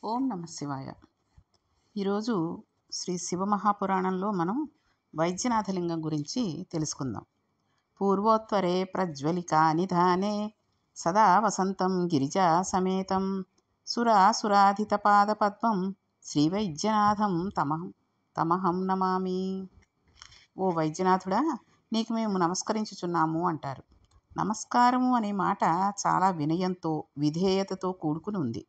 ఓం నమ శివాయ. ఈరోజు శ్రీ శివమహాపురాణంలో మనం వైద్యనాథలింగం గురించి తెలుసుకుందాం. పూర్వోత్తరే ప్రజ్వలికా నిధానే సదా వసంతం గిరిజా సమేతం సురాసురాధిత పాదపద్మం శ్రీ వైద్యనాథం తమహం నమామి. ఓ వైద్యనాథుడా, నీకు మేము నమస్కరించుచున్నాము అంటారు. నమస్కారము అనే మాట చాలా వినయంతో విధేయతతో కూడుకుని ఉంది.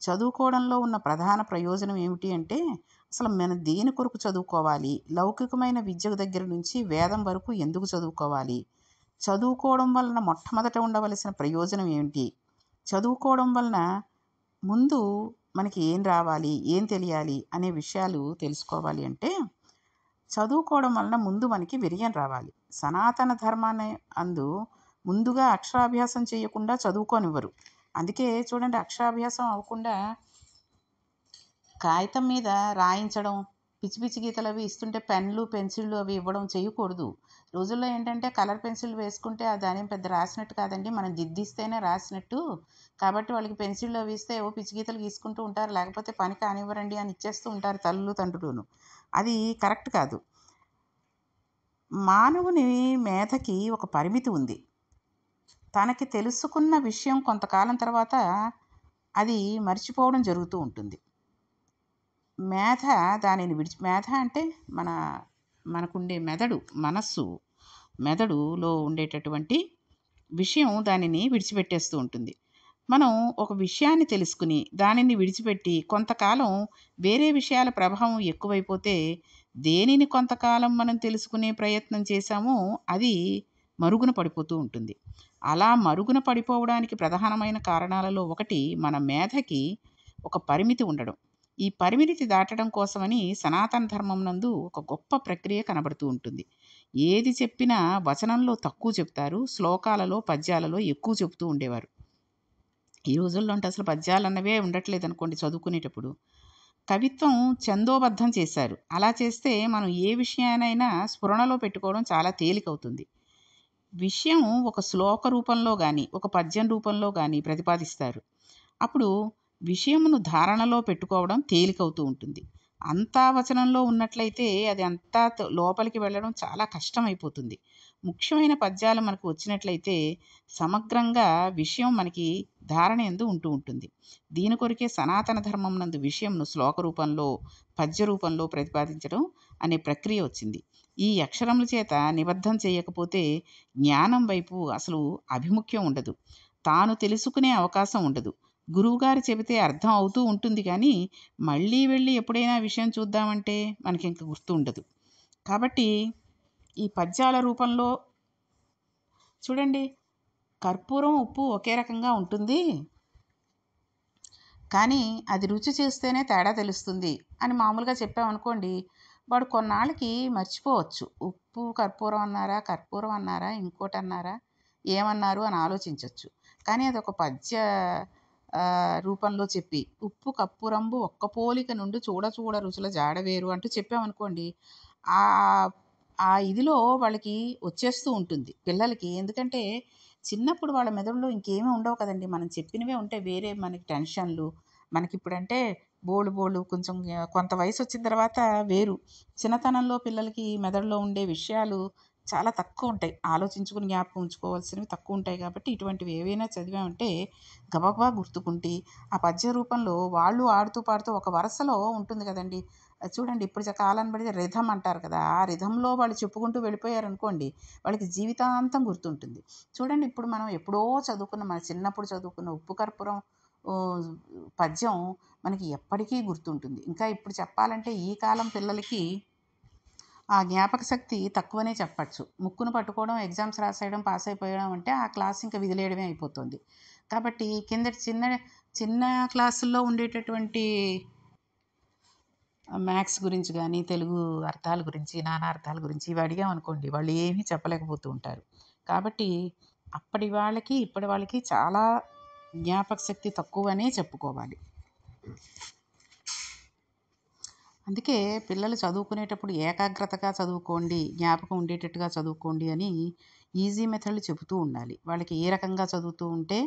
చదువుకోవడంలో ఉన్న ప్రధాన ప్రయోజనం ఏమిటి అంటే, అసలు మనం దేని కొరకు చదువుకోవాలి, లౌకికమైన విద్య దగ్గర నుంచి వేదం వరకు ఎందుకు చదువుకోవాలి, చదువుకోవడం వలన మొట్టమొదట ఉండవలసిన ప్రయోజనం ఏమిటి, చదువుకోవడం వలన ముందు మనకి ఏం రావాలి, ఏం తెలియాలి అనే విషయాలు తెలుసుకోవాలి అంటే, చదువుకోవడం వలన ముందు మనకి విరయం రావాలి. సనాతన ధర్మాన్ని ముందుగా అక్షరాభ్యాసం చేయకుండా చదువుకోనివ్వరు. అందుకే చూడండి, అక్షరాభ్యాసం అవ్వకుండా కాగితం మీద రాయించడం, పిచ్చి పిచ్చి గీతలు అవి ఇస్తుంటే పెన్లు పెన్సిళ్ళు అవి ఇవ్వడం చేయకూడదు. రోజుల్లో ఏంటంటే కలర్ పెన్సిల్ వేసుకుంటే దానేం పెద్ద రాసినట్టు కాదండి, మనం దిద్దిస్తేనే రాసినట్టు. కాబట్టి వాళ్ళకి పెన్సిళ్ళు అవి ఇస్తే ఏవో పిచ్చి గీతలు గీసుకుంటూ ఉంటారు, లేకపోతే పని కానివ్వరండి అని ఇచ్చేస్తూ ఉంటారు తల్లులు తండ్రులును. అది కరెక్ట్ కాదు. మానవుని మేధకి ఒక పరిమితి ఉంది. తనకి తెలుసుకున్న విషయం కొంతకాలం తర్వాత అది మర్చిపోవడం జరుగుతూ ఉంటుంది. మేధ మేధ అంటే మనకుండే మెదడులో ఉండేటటువంటి విషయం దానిని విడిచిపెట్టేస్తూ ఉంటుంది. మనం ఒక విషయాన్ని తెలుసుకుని దానిని విడిచిపెట్టి కొంతకాలం వేరే విషయాల ప్రభావం ఎక్కువైపోతే దేనిని కొంతకాలం మనం తెలుసుకునే ప్రయత్నం చేశామో అది మరుగున పడిపోతూ ఉంటుంది. అలా మరుగున పడిపోవడానికి ప్రధానమైన కారణాలలో ఒకటి మన మేధకి ఒక పరిమితి ఉండడం. ఈ పరిమితి దాటడం కోసమని సనాతన ధర్మం నందు ఒక గొప్ప ప్రక్రియ కనబడుతూ ఉంటుంది. ఏది చెప్పినా వచనంలో తక్కువ చెప్తారు, శ్లోకాలలో పద్యాలలో ఎక్కువ చెబుతూ ఉండేవారు. ఈ రోజుల్లో అంటే అసలు పద్యాలు అన్నవే ఉండట్లేదు అనుకోండి. చదువుకునేటప్పుడు కవిత్వం ఛందోబద్ధం చేశారు. అలా చేస్తే మనం ఏ విషయానైనా స్ఫురణలో పెట్టుకోవడం చాలా తేలికవుతుంది. విషయం ఒక శ్లోక రూపంలో కానీ ఒక పద్యం రూపంలో కానీ ప్రతిపాదిస్తారు. అప్పుడు విషయమును ధారణలో పెట్టుకోవడం తేలికవుతూ ఉంటుంది. అంతా వచనంలో ఉన్నట్లయితే అది అంతా లోపలికి వెళ్ళడం చాలా కష్టమైపోతుంది. ముఖ్యమైన పద్యాలు మనకు వచ్చినట్లయితే సమగ్రంగా విషయం మనకి ధారణ యందు ఉంటూ ఉంటుంది. దీని కొరకే సనాతన ధర్మం నందు విషయంను శ్లోక రూపంలో పద్య రూపంలో ప్రతిపాదించడం అనే ప్రక్రియ వచ్చింది. ఈ అక్షరముల చేత నిబద్ధం చేయకపోతే జ్ఞానం వైపు అసలు అభిముఖ్యం ఉండదు, తాను తెలుసుకునే అవకాశం ఉండదు. గురువుగారు చెబితే అర్థం అవుతూ ఉంటుంది కానీ మళ్ళీ వెళ్ళి ఎప్పుడైనా విషయం చూద్దామంటే మనకి ఇంక గుర్తు ఉండదు. కాబట్టి ఈ పద్యాల రూపంలో చూడండి, కర్పూరం ఉప్పు ఒకే రకంగా ఉంటుంది, కానీ అది రుచి చేస్తేనే తేడా తెలుస్తుంది అని మామూలుగా చెప్పామనుకోండి, వాడు కొన్నాళ్ళకి మర్చిపోవచ్చు. ఉప్పు కర్పూరం అన్నారా, కర్పూరం అన్నారా, ఇంకోటి అన్నారా, ఏమన్నారు అని ఆలోచించవచ్చు. కానీ అది ఒక పద్య రూపంలో చెప్పి ఉప్పు కర్పూరంబు ఒక్క పోలిక నుండి చూడ చూడ రుచుల జాడవేరు అంటూ చెప్పామనుకోండి, ఆ ఆ ఇదిలో వాళ్ళకి వచ్చేస్తూ ఉంటుంది పిల్లలకి. ఎందుకంటే చిన్నప్పుడు వాళ్ళ మెదడులో ఇంకేమీ ఉండవు కదండి, మనం చెప్పినవే ఉంటాయి. వేరే మనకి టెన్షన్లు మనకిప్పుడంటే బోళ్ళు కొంచెం కొంత వయసు వచ్చిన తర్వాత వేరు. చిన్నతనంలో పిల్లలకి మెదడులో ఉండే విషయాలు చాలా తక్కువ ఉంటాయి, ఆలోచించుకుని జ్ఞాపకం ఉంచుకోవాల్సినవి తక్కువ ఉంటాయి. కాబట్టి ఇటువంటివి ఏవైనా చదివామంటే గబగబా గుర్తుకుంటే ఆ పద్య రూపంలో వాళ్ళు ఆడుతూ పాడుతూ ఒక వరసలో ఉంటుంది కదండి. చూడండి, ఇప్పుడు కాలాన్ని బట్టి రిథం అంటారు కదా, ఆ రిథంలో వాళ్ళు చెప్పుకుంటూ వెళ్ళిపోయారనుకోండి, వాళ్ళకి జీవితాంతం గుర్తుంటుంది. చూడండి, ఇప్పుడు మనం ఎప్పుడో చదువుకున్న, మన చిన్నప్పుడు చదువుకున్న ఉప్పు కర్పూరం పద్యం మనకి ఎప్పటికీ గుర్తుంటుంది. ఇంకా ఇప్పుడు చెప్పాలంటే ఈ కాలం పిల్లలకి ఆ జ్ఞాపక శక్తి తక్కువనే చెప్పచ్చు. ముక్కును పట్టుకోవడం, ఎగ్జామ్స్ రాసేయడం, పాస్ అయిపోయడం అంటే ఆ క్లాస్ ఇంకా విదిలేయడమే అయిపోతుంది. కాబట్టి కిందటి చిన్న చిన్న క్లాసుల్లో ఉండేటటువంటి మ్యాథ్స్ గురించి కానీ, తెలుగు అర్థాల గురించి, నానార్థాల గురించి ఇవి అడిగామనుకోండి, వాళ్ళు ఏమీ చెప్పలేకపోతూ ఉంటారు. కాబట్టి అప్పటి వాళ్ళకి ఇప్పటి వాళ్ళకి చాలా జ్ఞాపక శక్తి తక్కువనే చెప్పుకోవాలి. అందుకే పిల్లలు చదువుకునేటప్పుడు ఏకాగ్రతగా చదువుకోండి, జ్ఞాపకం ఉండేటట్టుగా చదువుకోండి అని ఈజీ మెథడ్లు చెబుతూ ఉండాలి. వాళ్ళకి ఏ రకంగా చదువుతూ ఉంటే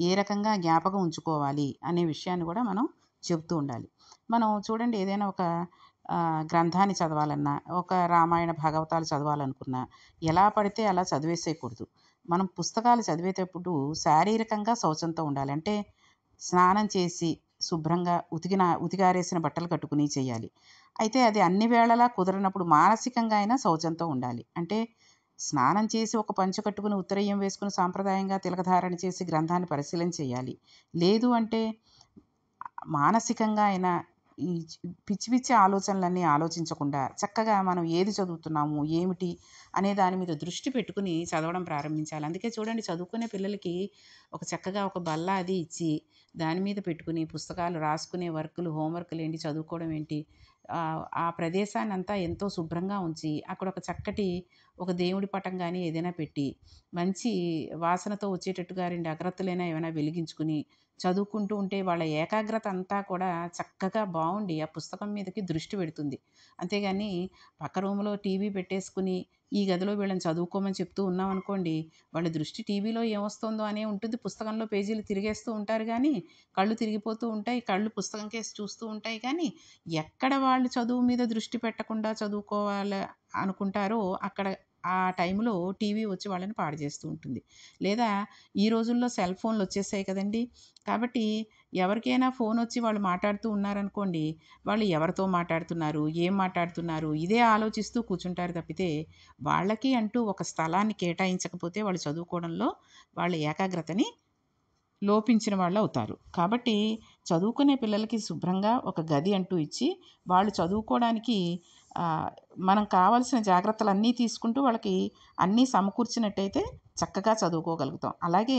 ఏ రకంగా జ్ఞాపకం ఉంచుకోవాలి అనే విషయాన్ని కూడా మనం చెబుతూ ఉండాలి. మనం చూడండి, ఏదైనా ఒక గ్రంథాన్ని చదవాలన్నా, ఒక రామాయణ భాగవతాలు చదవాలనుకున్నా ఎలా పడితే అలా చదివేసేయకూడదు. మనం పుస్తకాలు చదివేటప్పుడు శారీరకంగా శౌచంతో ఉండాలి. అంటే స్నానం చేసి శుభ్రంగా ఉతికారేసిన బట్టలు కట్టుకుని చేయాలి. అయితే అది అన్ని వేళలా కుదరనప్పుడు మానసికంగా అయినా శౌచంతో ఉండాలి. అంటే స్నానం చేసి ఒక పంచె కట్టుకుని ఉత్తరీయం వేసుకుని సాంప్రదాయంగా తిలకధారణ చేసి గ్రంథాన్ని పరిశీలన చేయాలి. లేదు అంటే మానసికంగా అయినా ఈ పిచ్చి పిచ్చి ఆలోచనలన్నీ ఆలోచించకుండా చక్కగా మనం ఏది చదువుతున్నాము, ఏమిటి అనే దాని మీద దృష్టి పెట్టుకుని చదవడం ప్రారంభించాలి. అందుకే చూడండి, చదువుకునే పిల్లలకి ఒక చక్కగా ఒక బల్ల అది ఇచ్చి దాని మీద పెట్టుకుని పుస్తకాలు రాసుకునే వర్కులు, హోంవర్కులు ఏంటి, చదువుకోవడం ఏంటి, ఆ ప్రదేశాన్నంతా ఎంతో శుభ్రంగా ఉంచి అక్కడ ఒక చక్కటి ఒక దేవుడి పటం కానీ ఏదైనా పెట్టి మంచి వాసనతో వచ్చేటట్టుగా 2 అగరత్తులైనా ఏమైనా వెలిగించుకుని చదువుకుంటూ ఉంటే వాళ్ళ ఏకాగ్రత అంతా కూడా చక్కగా బావుండి ఆ పుస్తకం మీదకి దృష్టి పెడుతుంది. అంతేగాని పక్క రూమ్‌లో టీవీ పెట్టేసుకుని, ఈ గదిలో వీళ్ళని చదువుకోమని చెప్తూ ఉన్నామనుకోండి, వాళ్ళ దృష్టి టీవీలో ఏమొస్తుందో అనే ఉంటుంది. పుస్తకంలో పేజీలు తిరిగేస్తూ ఉంటారు గానీ, కళ్ళు తిరిగిపోతూ ఉంటాయి. కళ్ళు పుస్తకం కేసి చూస్తూ ఉంటాయి కానీ, ఎక్కడ వాళ్ళు చదువు మీద దృష్టి పెట్టకుండా చదువుకోవాలి అనుకుంటారో, అక్కడ ఆ టైంలో టీవీ వచ్చి వాళ్ళని పాడు చేస్తూ ఉంటుంది. లేదా ఈ రోజుల్లో సెల్ ఫోన్‌లొచ్చేసాయి కదండీ! కాబట్టి ఎవరికైనా ఫోనొచ్చి వాళ్ళు మాట్లాడుతూ ఉన్నారనుకోండి, వాళ్ళు ఎవరితో మాట్లాడుతున్నారు, ఏం మాట్లాడుతున్నారు, ఇదే ఆలోచిస్తూ కూర్చుంటారు తప్పితే, వాళ్ళకి అంటూ ఒక స్థలాన్ని కేటాయించకపోతే వాళ్ళు చదువుకోవడంలో వాళ్ళ ఏకాగ్రతని లోపించిన వాళ్ళవుతారు. కాబట్టి చదువుకునే పిల్లలకి శుభ్రంగా ఒక గది అంటూ ఇచ్చి, వాళ్ళు చదువుకోవడానికి ఆహ్, మనం కావాల్సిన జాగ్రత్తలన్నీ తీసుకుంటూ వాళ్ళకి అన్నీ సమకూర్చినట్టయితే చక్కగా చదువుకోగలుగుతాం. అలాగే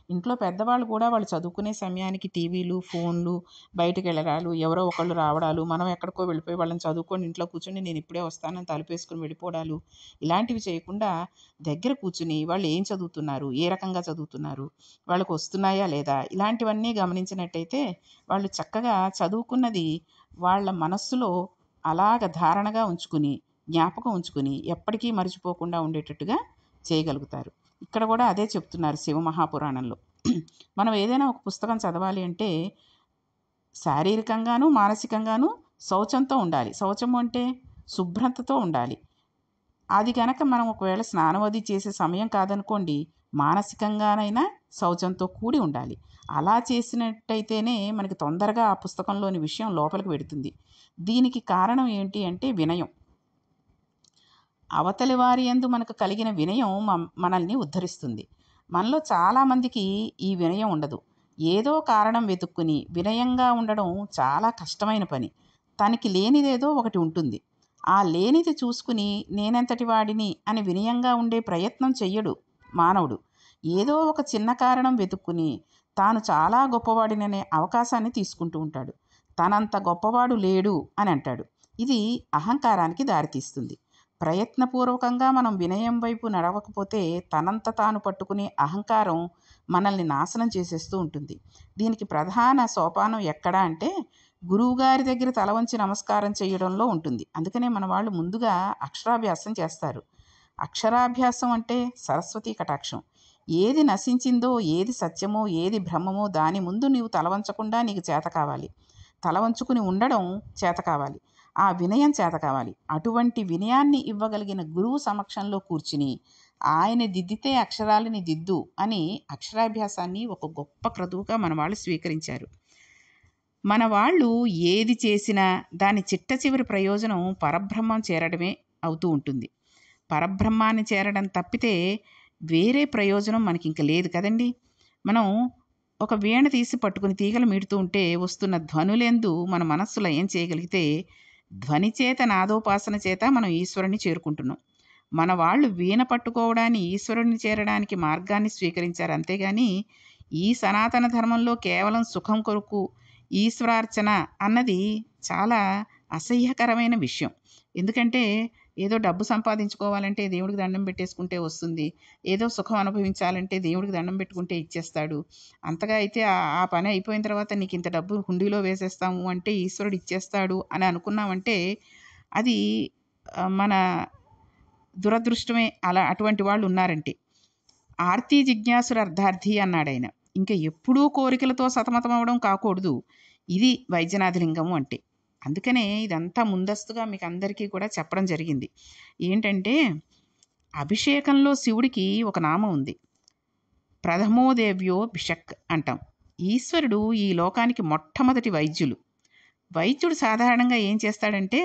ఇంట్లో పెద్దవాళ్ళు కూడా వాళ్ళు చదువుకునే సమయానికి టీవీలు, ఫోన్లు, బయటికెళ్ళడాలు, ఎవరో ఒకళ్ళు రావడాలు, మనం ఎక్కడికో వెళ్ళిపోయి వాళ్ళని చదువుకోండి ఇంట్లో కూర్చోండి నేనిప్పుడే వస్తానని తలుపేసుకొని వెళ్ళిపోవడాలు, ఇలాంటివి చేయకుండా దగ్గర కూర్చుని వాళ్ళు ఏం చదువుతున్నారు, ఏ రకంగా చదువుతున్నారు, వాళ్ళకొస్తున్నాయా లేదా, ఇలాంటివన్నీ గమనించినట్టయితే వాళ్ళు చక్కగా చదువుకున్నది వాళ్ళ మనస్సులో అలాగ ధారణగా ఉంచుకుని, జ్ఞాపకం ఉంచుకుని, ఎప్పటికీ మర్చిపోకుండా ఉండేటట్టుగా చేయగలుగుతారు. ఇక్కడ కూడా అదే చెప్తున్నారు శివమహాపురాణంలో. మనం ఏదైనా ఒక పుస్తకం చదవాలి అంటే శారీరకంగాను, మానసికంగాను శౌచంతో ఉండాలి. శౌచము అంటే శుభ్రతతో ఉండాలి. అది గనక మనం ఒకవేళ స్నానం అది చేసే సమయం కాదనుకోండి, మానసికంగానైనా శౌచంతో కూడి ఉండాలి. అలా చేసినట్టయితేనే మనకి తొందరగా ఆ పుస్తకంలోని విషయం లోపలికి వెడుతుంది. దీనికి కారణం ఏంటి అంటే వినయం. అవతలి వారి యందు మనకు కలిగిన వినయం మనల్ని ఉద్ధరిస్తుంది. మనలో చాలామందికి ఈ వినయం ఉండదు. ఏదో కారణం వెతుక్కుని వినయంగా ఉండడం చాలా కష్టమైన పని. తనకి లేనిదేదో ఒకటి ఉంటుంది. ఆ లేనిది చూసుకుని నేనెంతటి వాడిని అని వినయంగా ఉండే ప్రయత్నం చెయ్యడు మానవుడు. ఏదో ఒక చిన్న కారణం వెతుక్కుని తాను చాలా గొప్పవాడిననే అవకాశాన్ని తీసుకుంటూ ఉంటాడు. తనంత గొప్పవాడు లేడు అని అంటాడు. ఇది అహంకారానికి దారితీస్తుంది. ప్రయత్నపూర్వకంగా మనం వినయం వైపు నడవకపోతే తనంత తాను పట్టుకునే అహంకారం మనల్ని నాశనం చేసేస్తూ ఉంటుంది. దీనికి ప్రధాన సోపానం ఎక్కడ అంటే గురువుగారి దగ్గర తల వంచి నమస్కారం చేయడంలో ఉంటుంది. అందుకనే మన వాళ్ళు ముందుగా అక్షరాభ్యాసం చేస్తారు. అక్షరాభ్యాసం అంటే సరస్వతీ కటాక్షం. ఏది నశించిందో, ఏది సత్యమో, ఏది బ్రహ్మమో దాని ముందు నీవు తల వంచకుండా నీకు చేత కావాలి. తల వంచుకుని ఉండడం చేత కావాలి. ఆ వినయం చేత కావాలి. అటువంటి వినయాన్ని ఇవ్వగలిగిన గురువు సమక్షంలో కూర్చుని ఆయన దిద్దితే అక్షరాలని దిద్దు అని అక్షరాభ్యాసాన్ని ఒక గొప్ప క్రతువుగా మన వాళ్ళు స్వీకరించారు. మన వాళ్ళు ఏది చేసినా దాని చిట్ట చివరి ప్రయోజనం పరబ్రహ్మం చేరడమే అవుతూ ఉంటుంది. పరబ్రహ్మాన్ని చేరడం తప్పితే వేరే ప్రయోజనం మనకింక లేదు కదండీ! మనం ఒక వీణ తీసి పట్టుకుని తీగలు మీటుతూ ఉంటే వస్తున్న ధ్వనులందు మన మనస్సు లయం చేయగలిగితే ధ్వని చేత నాదోపాసన చేత మనం ఈశ్వరుని చేరుకుంటున్నాం. మన వాళ్ళు వీణ పట్టుకోవడాన్ని ఈశ్వరుని చేరడానికి మార్గాన్ని స్వీకరించారు. అంతేగాని ఈ సనాతన ధర్మంలో కేవలం సుఖం కొరకు ఈశ్వరార్చన అన్నది చాలా అసహ్యకరమైన విషయం. ఎందుకంటే ఏదో డబ్బు సంపాదించుకోవాలంటే దేవుడికి దండం పెట్టేసుకుంటే వస్తుంది. ఏదో సుఖం అనుభవించాలంటే దేవుడికి దండం పెట్టుకుంటే ఇచ్చేస్తాడు. అంతగా అయితే ఆ పని అయిపోయిన తర్వాత నీకింత డబ్బు హుండీలో వేసేస్తాము అంటే ఈశ్వరుడు ఇచ్చేస్తాడు అని అనుకున్నామంటే అది మన దురదృష్టమే. అటువంటి వాళ్ళు ఉన్నారంటే. ఆర్తి జిజ్ఞాసుర అర్థార్థి అన్నాడాయన. ఇంక ఎప్పుడూ కోరికలతో సతమతమవ్వడం కాకూడదు. ఇది వైద్యనాథలింగము అంటే. అందుకనే ఇదంతా ముందస్తుగా మీకు అందరికీ కూడా చెప్పడం జరిగింది. ఏంటంటే అభిషేకంలో శివుడికి ఒక నామం ఉంది. ప్రథమోదేవ్యో భిషక్ అంటాం. ఈశ్వరుడు ఈ లోకానికి మొట్టమొదటి వైద్యులు. వైద్యుడు సాధారణంగా ఏం చేస్తాడంటే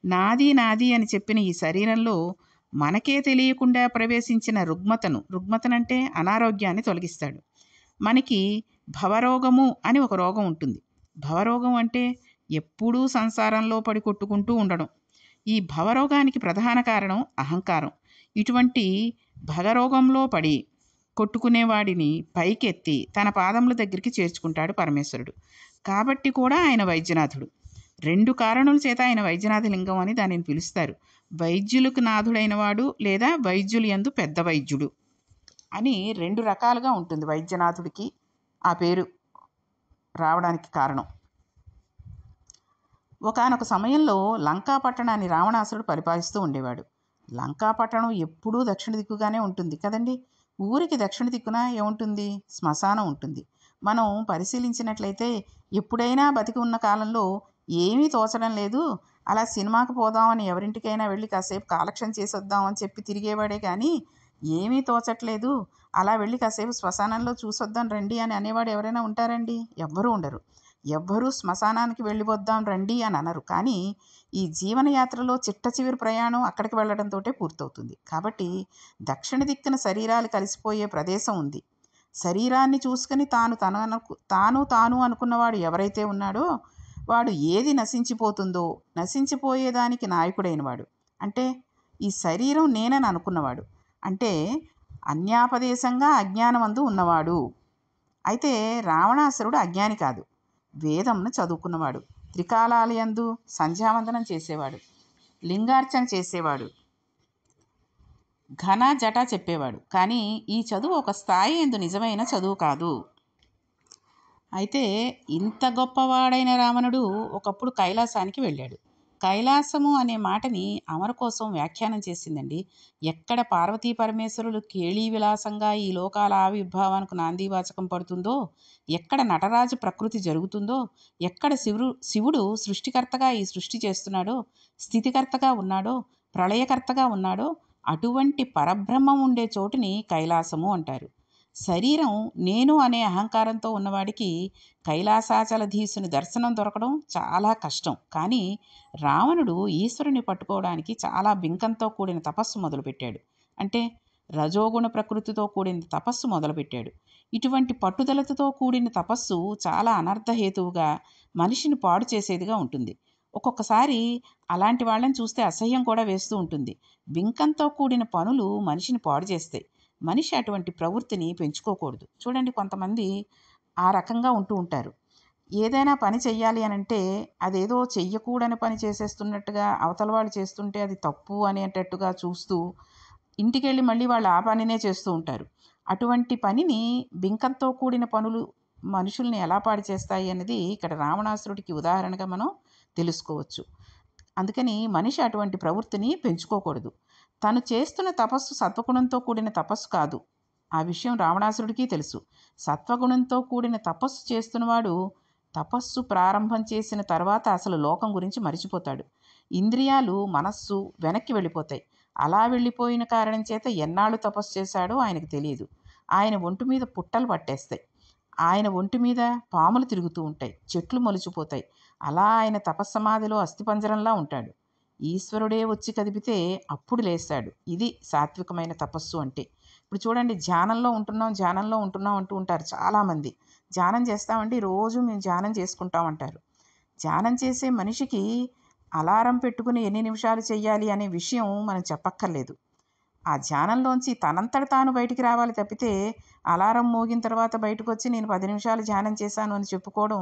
నాది నాది అని చెప్పిన ఈ శరీరంలో మనకే తెలియకుండా ప్రవేశించిన రుగ్మతనంటే అనారోగ్యాన్ని తొలగిస్తాడు. మనకి భవరోగము అని ఒక రోగం ఉంటుంది. భవరోగం అంటే ఎప్పుడూ సంసారంలో పడి కొట్టుకుంటూ ఉండడం. ఈ భవరోగానికి ప్రధాన కారణం అహంకారం. ఇటువంటి భగరోగంలో పడి కొట్టుకునేవాడిని పైకెత్తి తన పాదముల దగ్గరికి చేర్చుకుంటాడు పరమేశ్వరుడు. కాబట్టి కూడా ఆయన వైద్యనాథుడు. 2 కారణముల చేత ఆయన వైద్యనాథలింగం అని దానిని పిలుస్తారు. వైద్యులకు నాథుడైన వాడు లేదా వైద్యులు యందు పెద్ద వైద్యుడు అని 2 రకాలుగా ఉంటుంది వైద్యనాథుడికి ఆ పేరు రావడానికి కారణం. ఒకానొక సమయంలో లంకా పట్టణాన్ని రావణాసురుడు పరిపాలిస్తూ ఉండేవాడు. లంకా పట్టణం ఎప్పుడూ దక్షిణ దిక్కుగానే ఉంటుంది కదండి. ఊరికి దక్షిణ దిక్కున ఏముంటుంది? శ్మశానం ఉంటుంది. మనం పరిశీలించినట్లయితే ఎప్పుడైనా బతికి ఉన్న కాలంలో ఏమీ తోచడం లేదు, అలా సినిమాకి పోదామని ఎవరింటికైనా వెళ్ళి కాసేపు కాలక్షేపం చేసొద్దామని చెప్పి తిరిగేవాడే కానీ ఏమీ తోచట్లేదు, అలా వెళ్ళి కాసేపు శ్మశానంలో చూసొద్దాం రండి అని అనేవాడు ఎవరైనా ఉంటారండి? ఎవ్వరూ ఉండరు. ఎవ్వరూ శ్మశానానికి వెళ్ళిపోద్దాం రండి అని అనరు. కానీ ఈ జీవనయాత్రలో చిట్ట చివరి ప్రయాణం అక్కడికి వెళ్ళడంతో పూర్తవుతుంది. కాబట్టి దక్షిణ దిక్కున శరీరాలు కలిసిపోయే ప్రదేశం ఉంది. శరీరాన్ని చూసుకుని తాను అనుకున్నవాడు ఎవరైతే ఉన్నాడో వాడు ఏది నశించిపోతుందో నశించిపోయేదానికి నాయకుడైనవాడు. అంటే ఈ శరీరం నేనని అనుకున్నవాడు. అంటే అన్యాపదేశంగా అజ్ఞానమందు ఉన్నవాడు. అయితే రావణాసురుడు అజ్ఞాని కాదు, వేదంను చదువుకున్నవాడు. త్రికాలాలయందు సంధ్యావందనం చేసేవాడు, లింగార్చన చేసేవాడు, ఘన జట చెప్పేవాడు. కానీ ఈ చదువు ఒక స్థాయి ఎందు నిజమైన చదువు కాదు. అయితే ఇంత గొప్పవాడైన రావణుడు ఒకప్పుడు కైలాసానికి వెళ్ళాడు. కైలాసము అనే మాటని అమర కోసం వ్యాఖ్యానం చేసిందండి. ఎక్కడ పార్వతీ పరమేశ్వరులు కేళీ విలాసంగా ఈ లోకాల ఆవిర్భావానికి నాందివాచకం పడుతుందో, ఎక్కడ నటరాజు ప్రకృతి జరుగుతుందో, ఎక్కడ శివుడు సృష్టికర్తగా ఈ సృష్టి చేస్తున్నాడో, స్థితికర్తగా ఉన్నాడో, ప్రళయకర్తగా ఉన్నాడో అటువంటి పరబ్రహ్మం ఉండే చోటుని కైలాసము అంటారు. శరీరం నేను అనే అహంకారంతో ఉన్నవాడికి కైలాసాచలధీశుని దర్శనం దొరకడం చాలా కష్టం. కానీ రావణుడు ఈశ్వరుని పట్టుకోవడానికి చాలా బింకంతో కూడిన తపస్సు మొదలుపెట్టాడు. అంటే రజోగుణ ప్రకృతితో కూడిన తపస్సు మొదలుపెట్టాడు. ఇటువంటి పట్టుదలతో కూడిన తపస్సు చాలా అనర్థహేతువుగా మనిషిని పాడు చేసేదిగా ఉంటుంది. ఒక్కొక్కసారి అలాంటి వాళ్ళని చూస్తే అసహ్యం కూడా వేస్తూ ఉంటుంది. బింకంతో కూడిన పనులు మనిషిని పాడు చేస్తాయి. మనిషి అటువంటి ప్రవృత్తిని పెంచుకోకూడదు. చూడండి, కొంతమంది ఆ రకంగా ఉంటూ ఉంటారు. ఏదైనా పని చెయ్యాలి అని అంటే అదేదో చెయ్యకూడని పని చేసేస్తున్నట్టుగా, అవతల వాళ్ళు చేస్తుంటే అది తప్పు అనేటట్టుగా చూస్తూ ఇంటికెళ్ళి మళ్ళీ వాళ్ళు ఆ పనినే చేస్తూ ఉంటారు. అటువంటి పనిని బింకంతో కూడిన పనులు మనుషుల్ని ఎలా పాడు చేస్తాయి అన్నది ఇక్కడ రావణాసురుడికి ఉదాహరణగా మనం తెలుసుకోవచ్చు. అందుకని మనిషి అటువంటి ప్రవృత్తిని పెంచుకోకూడదు. తను చేస్తున్న తపస్సు సత్వగుణంతో కూడిన తపస్సు కాదు. ఆ విషయం రావణాసురుడికి తెలుసు. సత్వగుణంతో కూడిన తపస్సు చేస్తున్నవాడు తపస్సు ప్రారంభం చేసిన తర్వాత అసలు లోకం గురించి మరిచిపోతాడు. ఇంద్రియాలు, మనస్సు వెనక్కి వెళ్ళిపోతాయి. అలా వెళ్ళిపోయిన కారణం చేత ఎన్నాళ్ళు తపస్సు చేశాడో ఆయనకు తెలియదు. ఆయన ఒంటి మీద పుట్టలు పట్టేస్తాయి. ఆయన ఒంటి మీద పాములు తిరుగుతూ ఉంటాయి, చెట్లు మొలిచిపోతాయి. అలా ఆయన తపస్సమాధిలో అస్థిపంజరంలా ఉంటాడు. ఈశ్వరుడే వచ్చి కదిపితే అప్పుడు లేస్తాడు. ఇది సాత్వికమైన తపస్సు అంటే. ఇప్పుడు చూడండి, ధ్యానంలో ఉంటున్నాం అంటూ ఉంటారు చాలామంది. ధ్యానం చేస్తామండి, రోజు మేము ధ్యానం చేసుకుంటామంటారు. ధ్యానం చేసే మనిషికి అలారం పెట్టుకుని ఎన్ని నిమిషాలు చెయ్యాలి అనే విషయం మనం చెప్పక్కర్లేదు. ఆ ధ్యానంలోంచి తనంతట తాను బయటికి రావాలి తప్పితే అలారం మోగిన తర్వాత బయటకు వచ్చి నేను 10 నిమిషాలు ధ్యానం చేశాను అని చెప్పుకోవడం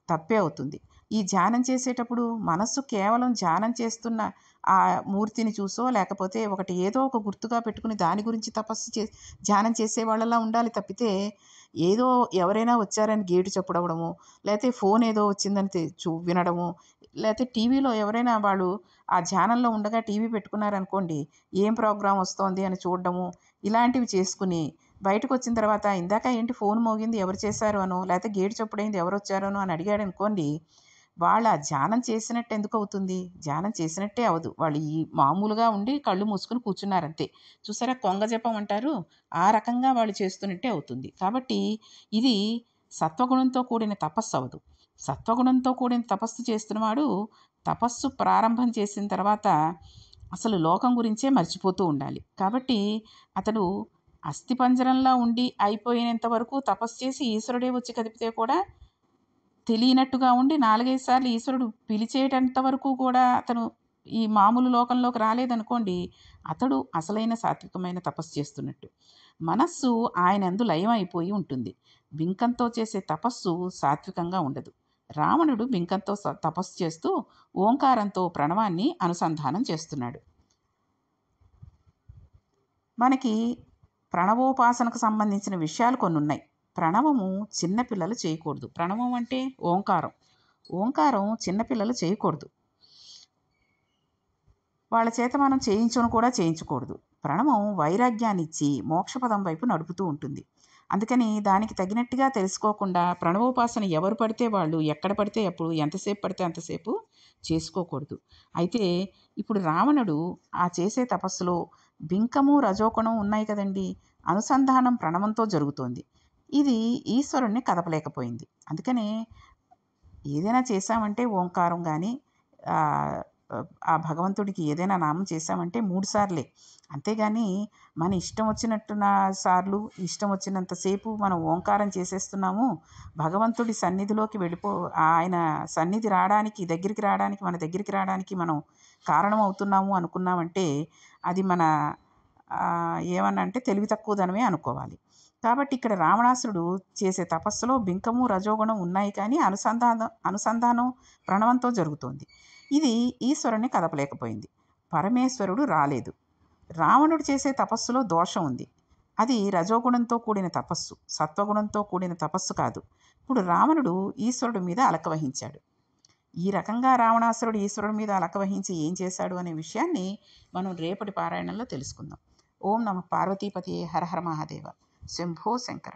తప్పే అవుతుంది. ఈ ధ్యానం చేసేటప్పుడు మనస్సు కేవలం ధ్యానం చేస్తున్న ఆ మూర్తిని చూసో లేకపోతే ఏదో ఒక గుర్తుగా పెట్టుకుని దాని గురించి ధ్యానం చేసే వాళ్ళలా ఉండాలి తప్పితే ఏదో ఎవరైనా వచ్చారని గేటు చప్పుడవడము, లేకపోతే ఫోన్ ఏదో వచ్చిందని వినడము, లేకపోతే టీవీలో ఎవరైనా వాళ్ళు ఆ ధ్యానంలో ఉండగా టీవీ పెట్టుకున్నారనుకోండి, ఏం ప్రోగ్రాం వస్తోంది అని చూడడము, ఇలాంటివి చేసుకుని బయటకొచ్చిన తర్వాత ఇందాక ఏంటి ఫోన్ మోగింది ఎవరు చేశారు అనో, లేతే గేటు చప్పుడయింది ఎవరొచ్చారనో అని అడిగాడనుకోండి, వాళ్ళ ధ్యానం చేసినట్టు ఎందుకవుతుంది? ధ్యానం చేసినట్టే అవ్వదు. వాళ్ళు ఈ మామూలుగా ఉండి కళ్ళు మూసుకొని కూర్చున్నారంతే. చూసారా కొంగ జపం అంటారు, ఆ రకంగా వాళ్ళు చేస్తున్నట్టే అవుతుంది. కాబట్టి ఇది సత్వగుణంతో కూడిన తపస్సవ్వదు. సత్వగుణంతో కూడిన తపస్సు చేస్తున్నవాడు తపస్సు ప్రారంభం చేసిన తర్వాత అసలు లోకం గురించే మర్చిపోతూ ఉండాలి. కాబట్టి అతడు అస్థిపంజరంలా ఉండి అయిపోయినంత వరకు తపస్సు చేసి ఈశ్వరుడే వచ్చి కదిపితే కూడా తెలియనట్టుగా ఉండి 4, 5 సార్లు ఈశ్వరుడు పిలిచేటంత వరకు కూడా అతను ఈ మామూలు లోకంలోకి రాలేదనుకోండి, అతడు అసలైన సాత్వికమైన తపస్సు చేస్తున్నట్టు. మనస్సు ఆయనందు లయమైపోయి ఉంటుంది. బింకంతో చేసే తపస్సు సాత్వికంగా ఉండదు. రావణుడు బింకంతో తపస్సు చేస్తూ ఓంకారంతో ప్రణవాన్ని అనుసంధానం చేస్తున్నాడు. మనకి ప్రణవోపాసనకు సంబంధించిన విషయాలు కొన్నున్నాయి. ప్రణవము చిన్నపిల్లలు చేయకూడదు. ప్రణవం అంటే ఓంకారం. ఓంకారం చిన్నపిల్లలు చేయకూడదు. వాళ్ళ చేత మనం చేయించను కూడా చేయించకూడదు. ప్రణవం వైరాగ్యాన్నిచ్చి మోక్షపదం వైపు నడుపుతూ ఉంటుంది. అందుకని దానికి తగినట్టుగా తెలుసుకోకుండా ప్రణవోపాసన ఎవరు పడితే వాళ్ళు ఎక్కడ పడితే అప్పుడు ఎంతసేపు పడితే అంతసేపు చేసుకోకూడదు. అయితే ఇప్పుడు రావణుడు ఆ చేసే తపస్సులో బింకము రజోగుణం ఉన్నాయి కదండి, అనుసంధానం ప్రణవంతో జరుగుతోంది. ఇది ఈశ్వరుణ్ణి కదపలేకపోయింది. అందుకనే ఏదైనా చేశామంటే ఓంకారం కానీ ఆ భగవంతుడికి ఏదైనా నామం చేశామంటే 3 సార్లే. అంతేగాని మన ఇష్టం వచ్చినట్టున్న సార్లు ఇష్టం వచ్చినంతసేపు మనం ఓంకారం చేసేస్తున్నాము, భగవంతుడి సన్నిధిలోకి ఆయన సన్నిధి రావడానికి దగ్గరికి రావడానికి మన దగ్గరికి రావడానికి మనం కారణం అవుతున్నాము అనుకున్నామంటే అది మన ఏమన్నంటే తెలివి తక్కువదనమే అనుకోవాలి. కాబట్టి ఇక్కడ రావణాసురుడు చేసే తపస్సులో బింకము రజోగుణం ఉన్నాయి కానీ అనుసంధానం ప్రణవంతో జరుగుతోంది. ఇది ఈశ్వరుణ్ణి కదపలేకపోయింది. పరమేశ్వరుడు రాలేదు. రావణుడు చేసే తపస్సులో దోషం ఉంది. అది రజోగుణంతో కూడిన తపస్సు, సత్వగుణంతో కూడిన తపస్సు కాదు. ఇప్పుడు రావణుడు ఈశ్వరుడి మీద అలక వహించాడు. ఈ రకంగా రావణాసురుడు ఈశ్వరుడి మీద అలక వహించి ఏం చేశాడు అనే విషయాన్ని మనం రేపటి పారాయణంలో తెలుసుకుందాం. ఓం నమః పార్వతీపతియే హర హర మహాదేవ. శంభో శంకర.